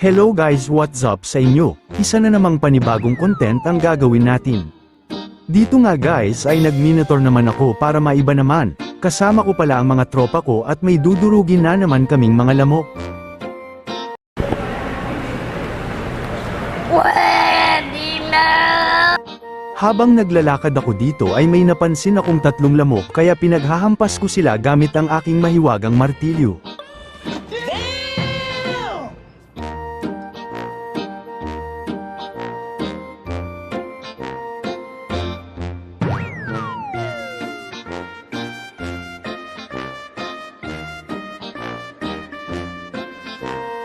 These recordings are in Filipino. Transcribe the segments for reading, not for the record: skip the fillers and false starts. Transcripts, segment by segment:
Hello guys, what's up sa inyo? Isa na namang panibagong content ang gagawin natin. Dito nga guys ay nag-minotaur naman ako para maiba naman. Kasama ko pala ang mga tropa ko at may dudurugin na naman kaming mga lamok. Pwede na! Habang naglalakad ako dito ay may napansin akong tatlong lamok kaya pinaghahampas ko sila gamit ang aking mahiwagang martilyo.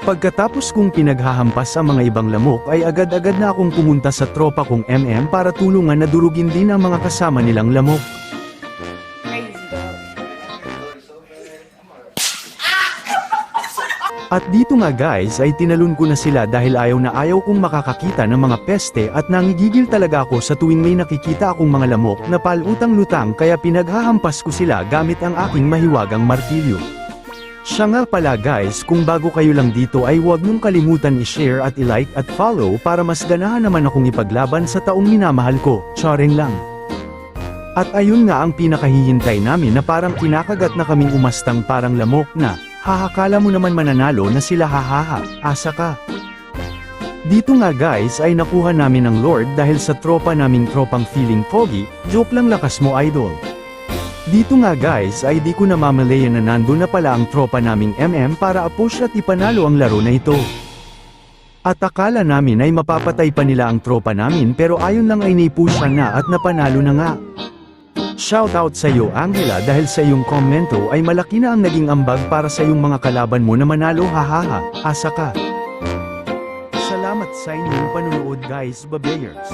Pagkatapos kong pinaghahampas ang mga ibang lamok ay agad-agad na akong pumunta sa tropa kong MM para tulungan na durugin din ang mga kasama nilang lamok. At dito nga guys ay tinalon ko na sila dahil ayaw na ayaw kong makakakita ng mga peste at nangigigil talaga ako sa tuwing may nakikita akong mga lamok na palutang-lutang kaya pinaghahampas ko sila gamit ang aking mahiwagang martilyo. Siya nga pala guys, kung bago kayo lang dito ay huwag niyong kalimutan i-share at i-like at follow para mas ganahan naman akong ipaglaban sa taong minamahal ko, tsaring lang. At ayun nga ang pinakahihintay namin na parang kinakagat na kaming umastang parang lamok na, hahakala mo naman mananalo na sila hahaha, asa ka. Dito nga guys ay nakuha namin ng Lord dahil sa tropa naming tropang feeling pogi, joke lang lakas mo idol. Dito nga guys ay di ko namamalayan na nandun na pala ang tropa naming MM para apush at ipanalo ang laro na ito. At akala namin ay mapapatay pa nila ang tropa namin pero ayon lang ay naipushan na at napanalo na nga. Shoutout sa iyo Angela dahil sa iyong komento ay malaki na ang naging ambag para sa iyong mga kalaban mo na manalo hahaha, asa ka. Salamat sa inyong panunood guys, babayers.